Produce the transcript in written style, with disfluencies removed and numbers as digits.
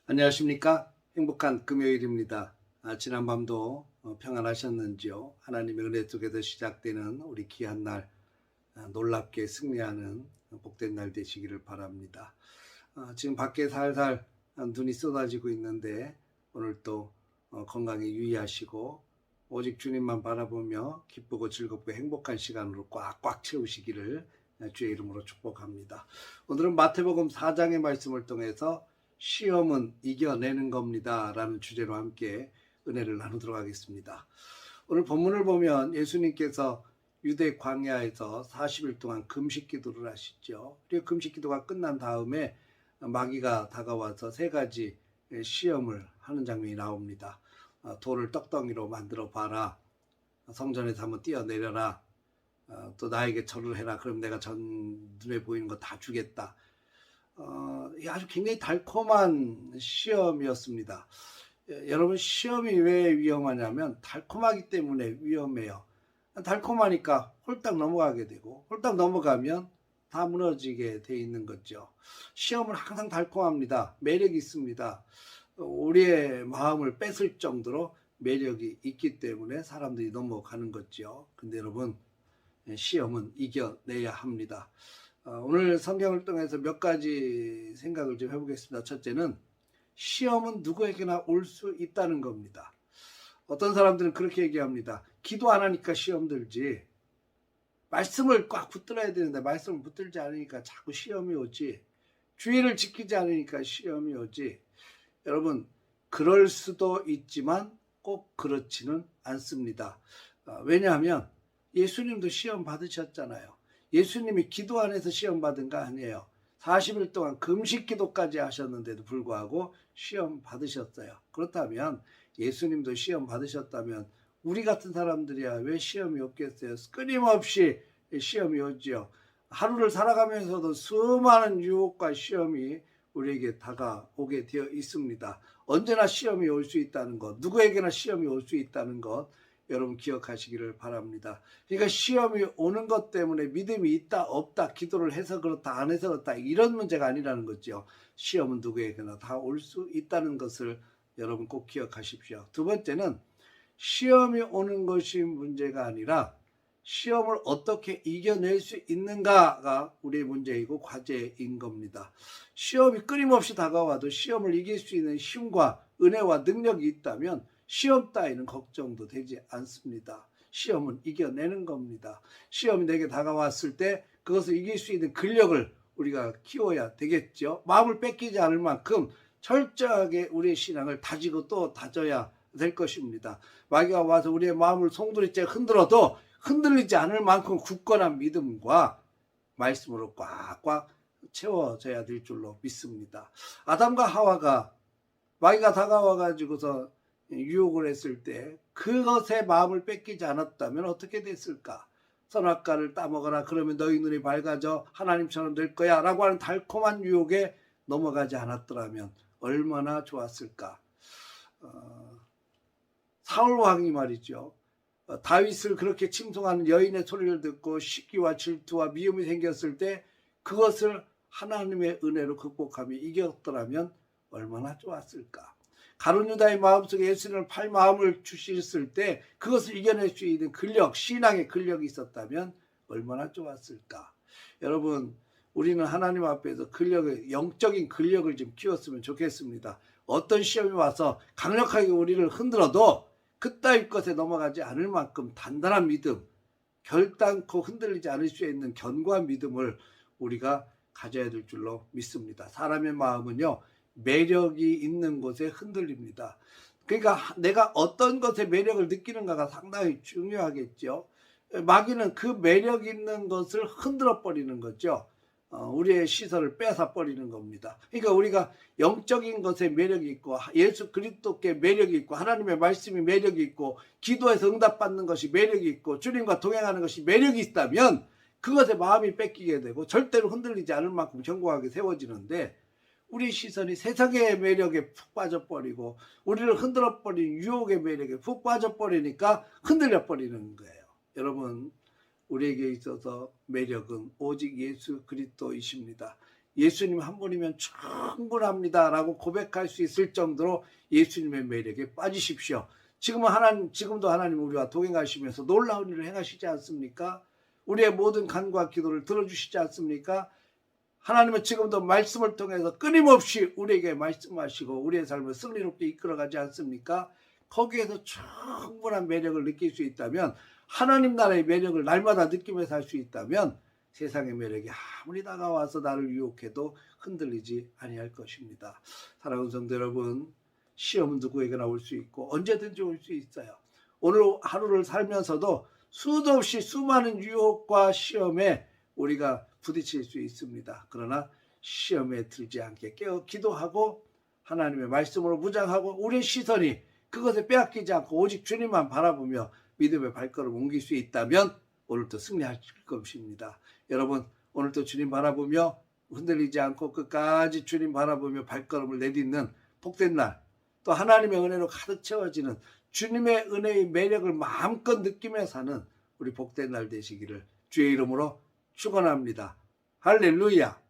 안녕하십니까? 행복한 금요일입니다. 지난밤도 평안하셨는지요? 하나님의 은혜 속에서 시작되는 우리 귀한 날, 놀랍게 승리하는 복된 날 되시기를 바랍니다. 지금 밖에 살살 눈이 쏟아지고 있는데 오늘 또 건강에 유의하시고 오직 주님만 바라보며 기쁘고 즐겁고 행복한 시간으로 꽉꽉 채우시기를 주의 이름으로 축복합니다. 오늘은 마태복음 4장의 말씀을 통해서 시험은 이겨내는 겁니다 라는 주제로 함께 은혜를 나누도록 하겠습니다. 오늘 본문을 보면 예수님께서 유대 광야에서 40일 동안 금식 기도를 하시죠. 그리고 금식 기도가 끝난 다음에 마귀가 다가와서 세 가지 시험을 하는 장면이 나옵니다. 돌을 떡덩이로 만들어 봐라. 성전에서 한번 뛰어내려라. 또 나에게 절을 해라. 그럼 내가 눈에 보이는 거 다 주겠다. 아주 굉장히 달콤한 시험이었습니다. 여러분, 시험이 왜 위험하냐면 달콤하기 때문에 위험해요. 달콤하니까 홀딱 넘어가게 되고 홀딱 넘어가면 다 무너지게 돼 있는 거죠. 시험은 항상 달콤합니다. 매력이 있습니다. 우리의 마음을 뺏을 정도로 매력이 있기 때문에 사람들이 넘어가는 거죠. 근데 여러분, 시험은 이겨내야 합니다. 오늘 성경을 통해서 몇 가지 생각을 좀 해보겠습니다. 첫째는 시험은 누구에게나 올 수 있다는 겁니다. 어떤 사람들은 그렇게 얘기합니다. 기도 안 하니까 시험 들지. 말씀을 꽉 붙들어야 되는데 말씀을 붙들지 않으니까 자꾸 시험이 오지. 주의를 지키지 않으니까 시험이 오지. 여러분, 그럴 수도 있지만 꼭 그렇지는 않습니다. 왜냐하면 예수님도 시험 받으셨잖아요. 예수님이 기도 안에서 시험 받은 거 아니에요. 40일 동안 금식 기도까지 하셨는데도 불구하고 시험 받으셨어요. 그렇다면 예수님도 시험 받으셨다면 우리 같은 사람들이야 왜 시험이 없겠어요? 끊임없이 시험이 오죠. 하루를 살아가면서도 수많은 유혹과 시험이 우리에게 다가오게 되어 있습니다. 언제나 시험이 올 수 있다는 것, 누구에게나 시험이 올 수 있다는 것, 여러분 기억하시기를 바랍니다. 그러니까 시험이 오는 것 때문에 믿음이 있다 없다, 기도를 해서 그렇다 안 해서 그렇다, 이런 문제가 아니라는 거죠. 시험은 누구에게나 다 올 수 있다는 것을 여러분 꼭 기억하십시오. 두 번째는 시험이 오는 것이 문제가 아니라 시험을 어떻게 이겨낼 수 있는가가 우리의 문제이고 과제인 겁니다. 시험이 끊임없이 다가와도 시험을 이길 수 있는 힘과 은혜와 능력이 있다면 시험 따위는 걱정도 되지 않습니다. 시험은 이겨내는 겁니다. 시험이 내게 다가왔을 때 그것을 이길 수 있는 근력을 우리가 키워야 되겠죠. 마음을 뺏기지 않을 만큼 철저하게 우리의 신앙을 다지고 또 다져야 될 것입니다. 마귀가 와서 우리의 마음을 송두리째 흔들어도 흔들리지 않을 만큼 굳건한 믿음과 말씀으로 꽉꽉 채워져야 될 줄로 믿습니다. 아담과 하와가 마귀가 다가와 가지고서 유혹을 했을 때 그것에 마음을 뺏기지 않았다면 어떻게 됐을까? 선악과를 따먹어라, 그러면 너희 눈이 밝아져 하나님처럼 될 거야 라고 하는 달콤한 유혹에 넘어가지 않았더라면 얼마나 좋았을까? 사울 왕이 말이죠, 다윗을 그렇게 칭송하는 여인의 소리를 듣고 시기와 질투와 미움이 생겼을 때 그것을 하나님의 은혜로 극복하며 이겼더라면 얼마나 좋았을까? 가룟 유다의 마음속에 예수님을 팔 마음을 주셨을 때 그것을 이겨낼 수 있는 근력, 신앙의 근력이 있었다면 얼마나 좋았을까? 여러분, 우리는 하나님 앞에서 영적인 근력을 좀 키웠으면 좋겠습니다. 어떤 시험이 와서 강력하게 우리를 흔들어도 그따위 것에 넘어가지 않을 만큼 단단한 믿음, 결단코 흔들리지 않을 수 있는 견고한 믿음을 우리가 가져야 될 줄로 믿습니다. 사람의 마음은요, 매력이 있는 곳에 흔들립니다. 그러니까 내가 어떤 것에 매력을 느끼는가가 상당히 중요하겠죠. 마귀는 그 매력 있는 것을 흔들어 버리는 거죠. 우리의 시선을 뺏어 버리는 겁니다. 그러니까 우리가 영적인 것에 매력이 있고 예수 그리스도께 매력이 있고 하나님의 말씀이 매력이 있고 기도에서 응답받는 것이 매력이 있고 주님과 동행하는 것이 매력이 있다면 그것에 마음이 뺏기게 되고 절대로 흔들리지 않을 만큼 견고하게 세워지는데, 우리 시선이 세상의 매력에 푹 빠져버리고 우리를 흔들어버린 유혹의 매력에 푹 빠져버리니까 흔들려버리는 거예요. 여러분, 우리에게 있어서 매력은 오직 예수 그리스도이십니다. 예수님 한 분이면 충분합니다 라고 고백할 수 있을 정도로 예수님의 매력에 빠지십시오. 지금도 하나님 우리와 동행하시면서 놀라운 일을 행하시지 않습니까? 우리의 모든 간구와 기도를 들어주시지 않습니까? 하나님은 지금도 말씀을 통해서 끊임없이 우리에게 말씀하시고 우리의 삶을 승리롭게 이끌어가지 않습니까? 거기에서 충분한 매력을 느낄 수 있다면, 하나님 나라의 매력을 날마다 느끼며 살 수 있다면 세상의 매력이 아무리 다가와서 나를 유혹해도 흔들리지 아니할 것입니다. 사랑하는 성도 여러분, 시험은 누구에게나 올 수 있고 언제든지 올 수 있어요. 오늘 하루를 살면서도 수도 없이 수많은 유혹과 시험에 우리가 부딪힐 수 있습니다. 그러나 시험에 들지 않게 깨어 기도하고 하나님의 말씀으로 무장하고 우리의 시선이 그것에 빼앗기지 않고 오직 주님만 바라보며 믿음의 발걸음을 옮길 수 있다면 오늘도 승리하실 것입니다. 여러분, 오늘도 주님 바라보며 흔들리지 않고 끝까지 주님 바라보며 발걸음을 내딛는 복된 날, 또 하나님의 은혜로 가득 채워지는 주님의 은혜의 매력을 마음껏 느끼며 사는 우리 복된 날 되시기를 주의 이름으로 축원합니다. 할렐루야.